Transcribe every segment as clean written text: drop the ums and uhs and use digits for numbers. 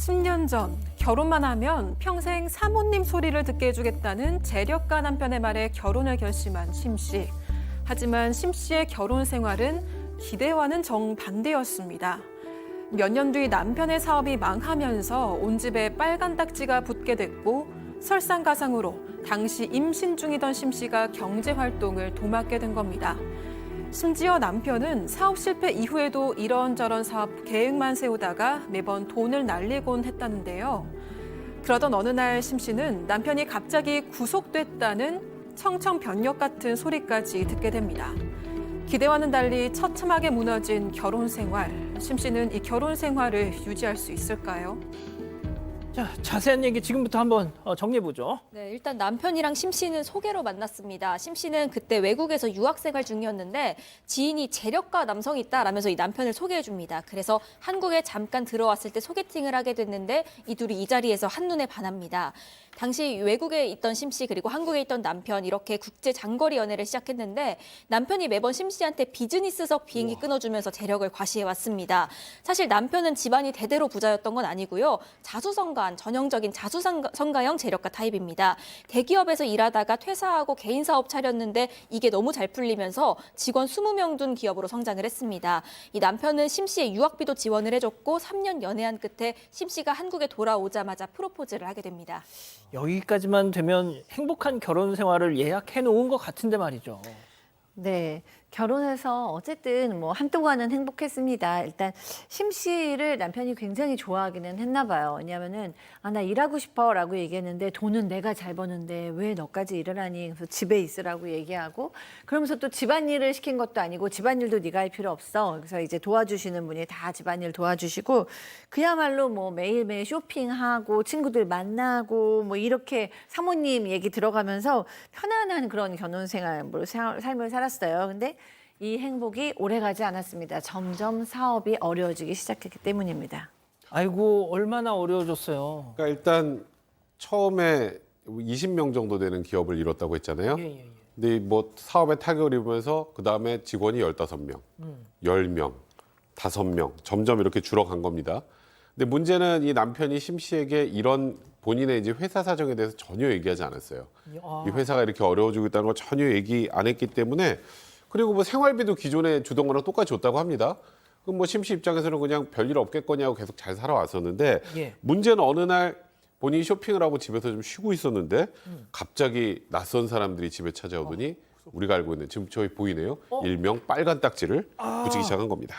10년 전 결혼만 하면 평생 사모님 소리를 듣게 해주겠다는 재력가 남편의 말에 결혼을 결심한 심 씨. 하지만 심 씨의 결혼 생활은 기대와는 정반대였습니다. 몇 년 뒤 남편의 사업이 망하면서 온 집에 빨간 딱지가 붙게 됐고 설상가상으로 당시 임신 중이던 심 씨가 경제 활동을 도맡게 된 겁니다. 심지어 남편은 사업 실패 이후에도 이런저런 사업 계획만 세우다가 매번 돈을 날리곤 했다는데요. 그러던 어느 날 심 씨는 남편이 갑자기 구속됐다는 청천벽력 같은 소리까지 듣게 됩니다. 기대와는 달리 처참하게 무너진 결혼 생활. 심 씨는 이 결혼 생활을 유지할 수 있을까요? 자, 자세한 얘기 지금부터 한번 정리해보죠. 네, 일단 남편이랑 심 씨는 소개로 만났습니다. 심 씨는 그때 외국에서 유학생활 중이었는데 지인이 재력가 남성이 있다라면서 이 남편을 소개해 줍니다. 그래서 한국에 잠깐 들어왔을 때 소개팅을 하게 됐는데 이 둘이 이 자리에서 한눈에 반합니다. 당시 외국에 있던 심 씨 그리고 한국에 있던 남편 이렇게 국제 장거리 연애를 시작했는데 남편이 매번 심 씨한테 비즈니스석 비행기 끊어주면서 재력을 과시해 왔습니다. 사실 남편은 집안이 대대로 부자였던 건 아니고요. 자수성가한 전형적인 자수성가형 재력가 타입입니다. 대기업에서 일하다가 퇴사하고 개인 사업 차렸는데 이게 너무 잘 풀리면서 직원 20명 둔 기업으로 성장을 했습니다. 이 남편은 심 씨의 유학비도 지원을 해줬고 3년 연애한 끝에 심 씨가 한국에 돌아오자마자 프로포즈를 하게 됩니다. 여기까지만 되면 행복한 결혼 생활을 예약해 놓은 것 같은데 말이죠. 네, 결혼해서 어쨌든 뭐 한동안은 행복했습니다. 일단 심 씨를 남편이 굉장히 좋아하기는 했나 봐요. 왜냐하면은 나 일하고 싶어라고 얘기했는데 돈은 내가 잘 버는데 왜 너까지 일을 하니? 그래서 집에 있으라고 얘기하고 그러면서 또 집안일을 시킨 것도 아니고 집안일도 네가 할 필요 없어. 그래서 이제 도와주시는 분이 다 집안일 도와주시고 그야말로 뭐 매일매일 쇼핑하고 친구들 만나고 뭐 이렇게 사모님 얘기 들어가면서 편안한 그런 결혼 생활, 삶을 살았어요. 근데 이 행복이 오래가지 않았습니다. 점점 사업이 어려워지기 시작했기 때문입니다. 아이고, 얼마나 어려워졌어요. 그러니까 일단 처음에 20명 정도 되는 기업을 이뤘다고 했잖아요. 예. 근데 뭐 사업에 타격을 입으면서 그다음에 직원이 15명, 10명, 5명 점점 이렇게 줄어간 겁니다. 근데 문제는 이 남편이 심 씨에게 이런 본인의 이제 회사 사정에 대해서 전혀 얘기하지 않았어요. 이 회사가 이렇게 어려워지고 있다는 걸 전혀 얘기 안 했기 때문에 그리고 뭐 생활비도 기존에 주던 거랑 똑같이 줬다고 합니다. 그럼 뭐 심 씨 입장에서는 그냥 별일 없겠거니 하고 계속 잘 살아왔었는데 예. 문제는 어느 날 본인이 쇼핑을 하고 집에서 좀 쉬고 있었는데 갑자기 낯선 사람들이 집에 찾아오더니 우리가 알고 있는 지금 저희 보이네요. 일명 빨간 딱지를 붙이기 시작한 겁니다.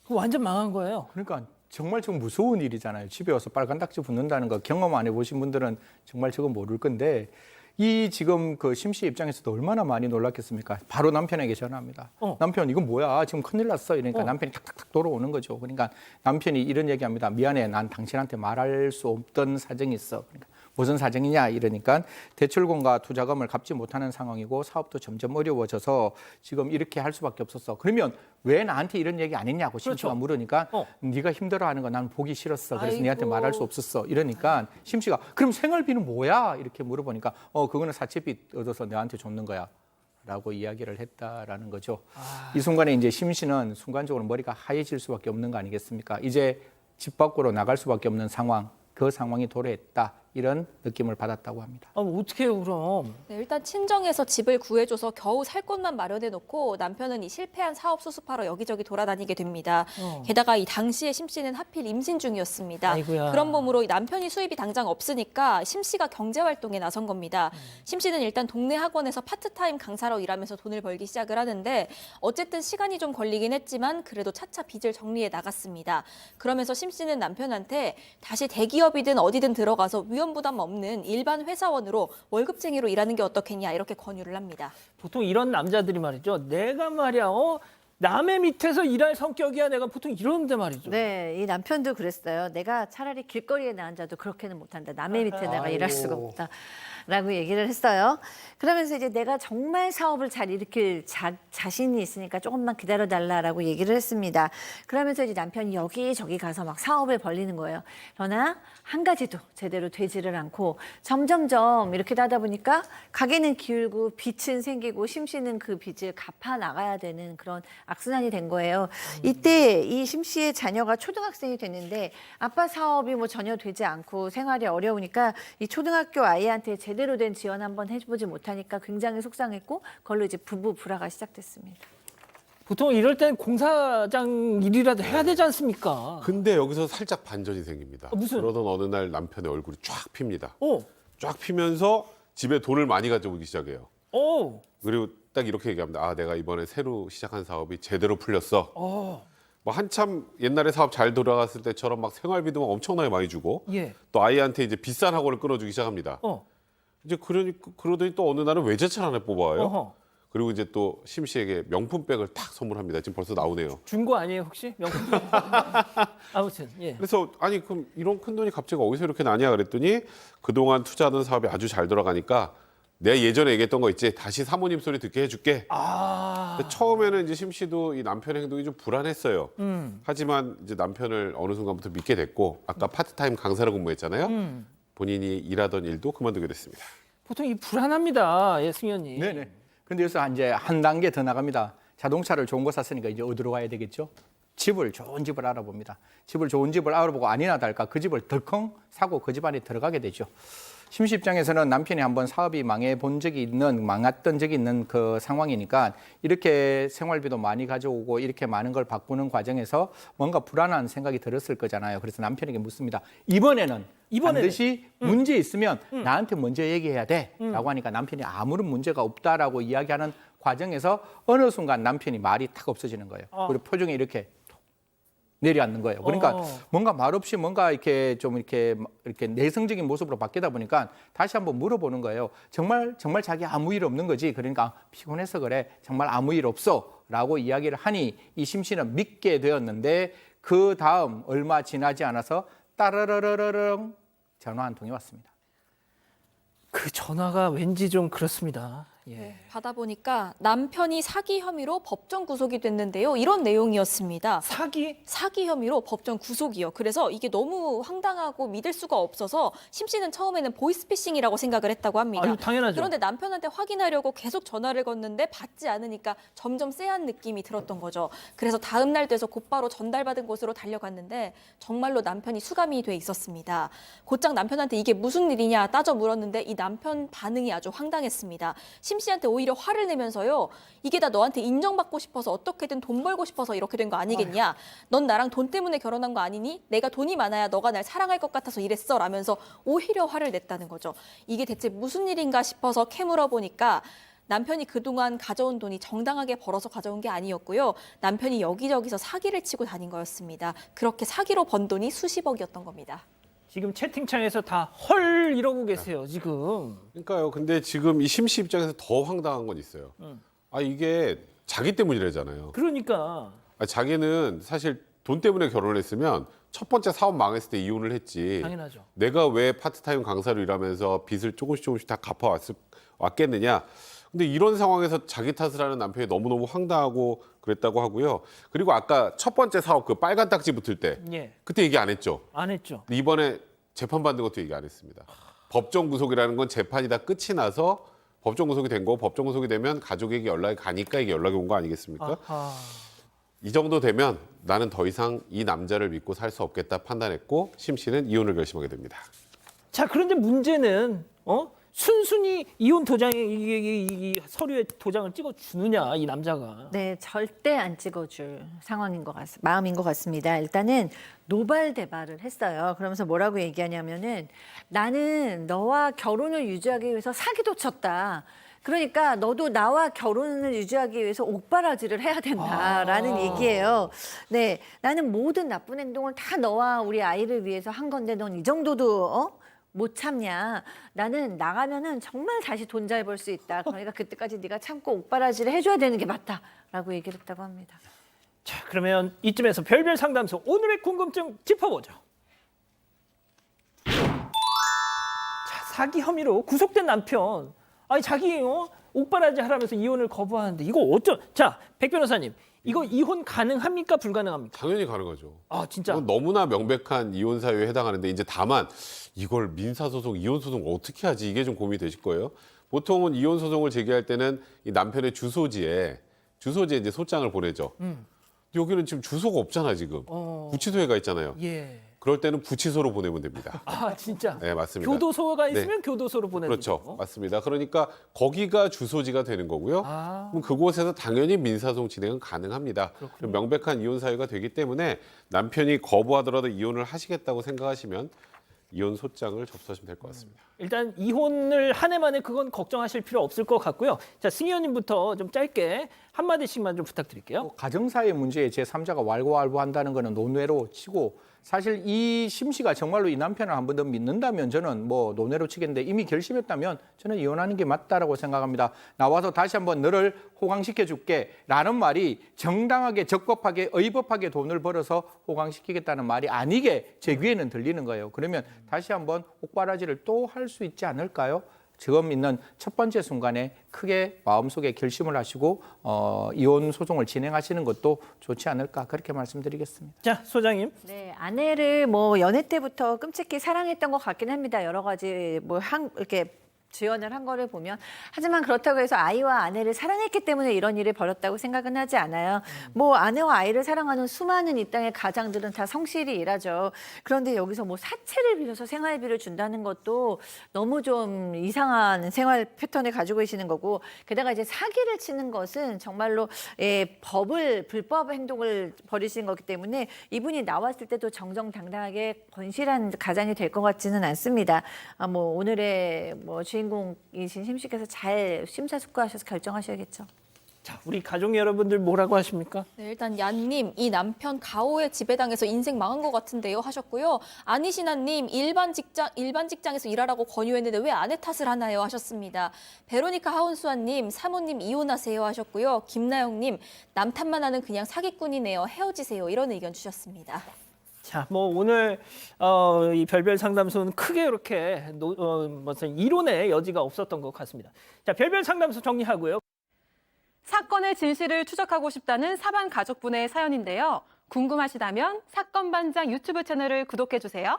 완전 망한 거예요. 그러니까 정말 좀 무서운 일이잖아요. 집에 와서 빨간 딱지 붙는다는 거 경험 안 해보신 분들은 정말 저거 모를 건데 이 지금 그 심 씨 입장에서도 얼마나 많이 놀랐겠습니까? 바로 남편에게 전화합니다. 남편 이건 뭐야? 지금 큰일 났어. 이러니까 남편이 탁탁탁 돌아오는 거죠. 그러니까 남편이 이런 얘기합니다. 미안해, 난 당신한테 말할 수 없던 사정이 있어. 그러니까 무슨 사정이냐 이러니까 대출금과 투자금을 갚지 못하는 상황이고 사업도 점점 어려워져서 지금 이렇게 할 수밖에 없었어. 그러면 왜 나한테 이런 얘기 안 했냐고 심 씨가 물으니까 네가 힘들어하는 거 난 보기 싫었어. 그래서 네한테 말할 수 없었어. 이러니까 심 씨가 그럼 생활비는 뭐야? 이렇게 물어보니까 그거는 사채비 얻어서 너한테 줬는 거야. 라고 이야기를 했다라는 거죠. 이 순간에 이제 심 씨는 순간적으로 머리가 하얘질 수밖에 없는 거 아니겠습니까? 이제 집 밖으로 나갈 수밖에 없는 상황, 그 상황이 도래했다. 이런 느낌을 받았다고 합니다. 어떻게 해요, 그럼? 네, 일단 친정에서 집을 구해줘서 겨우 살 곳만 마련해놓고 남편은 이 실패한 사업 수습하러 여기저기 돌아다니게 됩니다. 게다가 이 당시에 심 씨는 하필 임신 중이었습니다. 아이고야. 그런 몸으로 이 남편이 수입이 당장 없으니까 심 씨가 경제 활동에 나선 겁니다. 심 씨는 일단 동네 학원에서 파트타임 강사로 일하면서 돈을 벌기 시작을 하는데 어쨌든 시간이 좀 걸리긴 했지만 그래도 차차 빚을 정리해 나갔습니다. 그러면서 심 씨는 남편한테 다시 대기업이든 어디든 들어가서 위험 부담 없는 일반 회사원으로 월급쟁이로 일하는 게 어떻겠냐 이렇게 권유를 합니다. 보통 이런 남자들이 말이죠. 내가 말이야, 남의 밑에서 일할 성격이야. 내가 보통 이러는데 말이죠. 네, 이 남편도 그랬어요. 내가 차라리 길거리에 앉아도 그렇게는 못한다. 남의 밑에 내가 일할 수가 없다. 라고 얘기를 했어요. 그러면서 이제 내가 정말 사업을 잘 일으킬 자신이 있으니까 조금만 기다려달라고 얘기를 했습니다. 그러면서 이제 남편이 여기저기 가서 막 사업을 벌리는 거예요. 그러나 한 가지도 제대로 되지를 않고 점점점 이렇게 하다 보니까 가게는 기울고 빚은 생기고 심 씨는 그 빚을 갚아 나가야 되는 그런 악순환이 된 거예요. 이때 이 심 씨의 자녀가 초등학생이 됐는데 아빠 사업이 뭐 전혀 되지 않고 생활이 어려우니까 이 초등학교 아이한테 제대로 된 지원 한번 해보지 못하니까 굉장히 속상했고 그걸로 이제 부부 불화가 시작됐습니다. 보통 이럴 땐 공사장 일이라도 해야 되지 않습니까? 근데 여기서 살짝 반전이 생깁니다. 무슨? 그러던 어느 날 남편의 얼굴이 쫙 핍니다. 오, 쫙 피면서 집에 돈을 많이 가져오기 시작해요. 오, 그리고 딱 이렇게 얘기합니다. 아, 내가 이번에 새로 시작한 사업이 제대로 풀렸어. 뭐 한참 옛날에 사업 잘 돌아갔을 때처럼 막 생활비도 막 엄청나게 많이 주고 예, 또 아이한테 이제 비싼 학원을 끊어주기 시작합니다. 이제 그러더니 또 어느 날은 외제차를 하나 뽑아와요. 어허. 그리고 이제 또 심 씨에게 명품백을 탁 선물합니다. 지금 벌써 나오네요. 준 거 아니에요 혹시? 명품. 아무튼 예. 그래서 아니 그럼 이런 큰 돈이 갑자기 어디서 이렇게 나냐 그랬더니 그동안 투자하던 사업이 아주 잘 돌아가니까 내가 예전에 얘기했던 거 있지 다시 사모님 소리 듣게 해줄게. 근데 처음에는 이제 심 씨도 이 남편의 행동이 좀 불안했어요. 하지만 이제 남편을 어느 순간부터 믿게 됐고 아까 파트타임 강사로 근무했잖아요. 본인이 일하던 일도 그만두게 됐습니다. 보통 이 불안합니다, 예, 승현님. 네네. 근데 여기서 이제 한 단계 더 나갑니다. 자동차를 좋은 거 샀으니까 이제 어디로 가야 되겠죠? 좋은 집을 알아봅니다. 좋은 집을 알아보고 아니나 다를까 그 집을 덜컹 사고 그 집 안에 들어가게 되죠. 심 씨 입장에서는 남편이 한번 사업이 망했던 적이 있는 그 상황이니까 이렇게 생활비도 많이 가져오고 이렇게 많은 걸 바꾸는 과정에서 뭔가 불안한 생각이 들었을 거잖아요. 그래서 남편에게 묻습니다. 이번에는 반드시 문제 있으면 나한테 먼저 얘기해야 돼 라고 하니까 남편이 아무런 문제가 없다라고 이야기하는 과정에서 어느 순간 남편이 말이 탁 없어지는 거예요. 그리고 표정이 이렇게 내려앉는 거예요. 그러니까 뭔가 말없이 뭔가 이렇게 좀 이렇게 내성적인 모습으로 바뀌다 보니까 다시 한번 물어보는 거예요. 정말 자기 아무 일 없는 거지. 그러니까 피곤해서 그래. 정말 아무 일 없어라고 이야기를 하니 이 심 씨는 믿게 되었는데 그 다음 얼마 지나지 않아서 따르르르르릉 전화 한 통이 왔습니다. 그 전화가 왠지 좀 그렇습니다. 예. 받아보니까 남편이 사기 혐의로 법정 구속이 됐는데요. 이런 내용이었습니다. 사기 혐의로 법정 구속이요. 그래서 이게 너무 황당하고 믿을 수가 없어서 심 씨는 처음에는 보이스피싱이라고 생각을 했다고 합니다. 아유, 당연하죠. 그런데 남편한테 확인하려고 계속 전화를 걸는데 받지 않으니까 점점 쎄한 느낌이 들었던 거죠. 그래서 다음 날 돼서 곧바로 전달받은 곳으로 달려갔는데 정말로 남편이 수감이 돼 있었습니다. 곧장 남편한테 이게 무슨 일이냐 따져 물었는데 이 남편 반응이 아주 황당했습니다. 심 씨한테 오히려 화를 내면서요. 이게 다 너한테 인정받고 싶어서 어떻게든 돈 벌고 싶어서 이렇게 된 거 아니겠냐. 넌 나랑 돈 때문에 결혼한 거 아니니? 내가 돈이 많아야 너가 날 사랑할 것 같아서 이랬어 라면서 오히려 화를 냈다는 거죠. 이게 대체 무슨 일인가 싶어서 캐물어 보니까 남편이 그동안 가져온 돈이 정당하게 벌어서 가져온 게 아니었고요. 남편이 여기저기서 사기를 치고 다닌 거였습니다. 그렇게 사기로 번 돈이 수십억이었던 겁니다. 지금 채팅창에서 다 헐 이러고 계세요, 지금. 그러니까요. 근데 지금 이 심 씨 입장에서 더 황당한 건 있어요. 아 이게 자기 때문이라잖아요. 그러니까. 자기는 사실 돈 때문에 결혼을 했으면 첫 번째 사업 망했을 때 이혼을 했지. 당연하죠. 내가 왜 파트타임 강사로 일하면서 빚을 조금씩 다 갚아왔겠느냐. 근데 이런 상황에서 자기 탓을 하는 남편이 너무너무 황당하고 그랬다고 하고요. 그리고 아까 첫 번째 사업 그 빨간 딱지 붙을 때 예. 그때 얘기 안 했죠. 안 했죠. 근데 이번에 재판받는 것도 얘기 안 했습니다. 법정 구속이라는 건 재판이 다 끝이 나서 법정 구속이 된 거고 법정 구속이 되면 가족에게 연락이 가니까 이게 연락이 온 거 아니겠습니까? 아하. 이 정도 되면 나는 더 이상 이 남자를 믿고 살 수 없겠다 판단했고 심 씨는 이혼을 결심하게 됩니다. 자, 그런데 문제는 순순히 이혼 도장에 이 서류에 도장을 찍어 주느냐, 이 남자가. 네, 절대 안 찍어줄 마음인 것 같습니다. 일단은 노발대발을 했어요. 그러면서 뭐라고 얘기하냐면은 나는 너와 결혼을 유지하기 위해서 사기도 쳤다. 그러니까 너도 나와 결혼을 유지하기 위해서 옥바라지를 해야 된다라는 얘기예요. 네, 나는 모든 나쁜 행동을 다 너와 우리 아이를 위해서 한 건데 넌 이 정도도 못 참냐. 나는 나가면은 정말 다시 돈 잘 벌 수 있다. 그러니까 그때까지 네가 참고 옥바라지를 해줘야 되는 게 맞다라고 얘기를 했다고 합니다. 자, 그러면 이쯤에서 별별 상담소 오늘의 궁금증 짚어보죠. 자, 사기 혐의로 구속된 남편. 아니 자기 옥바라지 하라면서 이혼을 거부하는데 이거 자, 백 변호사님. 이거 이혼 가능합니까? 불가능합니까? 당연히 가능하죠. 아, 진짜. 이건 너무나 명백한 이혼 사유에 해당하는데 이제 다만 이걸 민사소송, 이혼소송 어떻게 하지? 이게 좀 고민이 되실 거예요. 보통은 이혼소송을 제기할 때는 이 남편의 주소지에 주소지에 이제 소장을 보내죠. 여기는 지금 주소가 없잖아 지금. 구치소에 있잖아요. 예. 그럴 때는 구치소로 보내면 됩니다. 아 진짜. 네, 맞습니다. 교도소가 있으면 교도소로 보내는 그렇죠. 거고. 맞습니다. 그러니까 거기가 주소지가 되는 거고요. 그럼 그곳에서 당연히 민사소송 진행은 가능합니다. 명백한 이혼 사유가 되기 때문에 남편이 거부하더라도 이혼을 하시겠다고 생각하시면 이혼 소장을 접수하시면 될 것 같습니다. 일단 이혼을 한 해 만에 그건 걱정하실 필요 없을 것 같고요. 자, 승희 의원님부터 좀 짧게 한마디씩만 좀 부탁드릴게요. 가정사회 문제에 제3자가 왈가왈부한다는 거는 논외로 치고 사실 이 심 씨가 정말로 이 남편을 한 번 더 믿는다면 저는 뭐 논외로 치겠는데 이미 결심했다면 저는 이혼하는 게 맞다라고 생각합니다. 나와서 다시 한번 너를 호강시켜 줄게 라는 말이 정당하게 적법하게 의법하게 돈을 벌어서 호강시키겠다는 말이 아니게 제 귀에는 들리는 거예요. 그러면 다시 한번 옥바라지를 또 할 수 있지 않을까요? 지금 있는 첫 번째 순간에 크게 마음속에 결심을 하시고 이혼 소송을 진행하시는 것도 좋지 않을까 그렇게 말씀드리겠습니다. 자, 소장님. 네, 아내를 뭐 연애 때부터 끔찍히 사랑했던 것 같긴 합니다. 여러 가지 뭐 이렇게 지원을 한 거를 보면 하지만 그렇다고 해서 아이와 아내를 사랑했기 때문에 이런 일이 벌었다고 생각은 하지 않아요. 뭐 아내와 아이를 사랑하는 수많은 이 땅의 가장들은 다 성실히 일하죠. 그런데 여기서 뭐 사채를 빌려서 생활비를 준다는 것도 너무 좀 이상한 생활 패턴을 가지고 계시는 거고 게다가 이제 사기를 치는 것은 정말로 불법 행동을 벌이신 거기 때문에 이분이 나왔을 때도 정정당당하게 건실한 가장이 될 것 같지는 않습니다. 뭐 오늘의 뭐 주인공이신 심 씨께서 잘 심사숙고하셔서 결정하셔야겠죠. 자, 우리 가족 여러분들 뭐라고 하십니까? 네, 일단 얀님, 이 남편 가오에 지배당해서 인생 망한 것 같은데요 하셨고요. 아니시나님, 일반 직장에서 일하라고 권유했는데 왜 아내 탓을 하나요 하셨습니다. 베로니카 하운수아님, 사모님 이혼하세요 하셨고요. 김나영님, 남 탓만 하는 그냥 사기꾼이네요. 헤어지세요. 이런 의견 주셨습니다. 자, 뭐 오늘 이 별별 상담소는 크게 이렇게 무슨 이론의 여지가 없었던 것 같습니다. 자, 별별 상담소 정리하고요. 사건의 진실을 추적하고 싶다는 사반 가족분의 사연인데요. 궁금하시다면 사건반장 유튜브 채널을 구독해 주세요.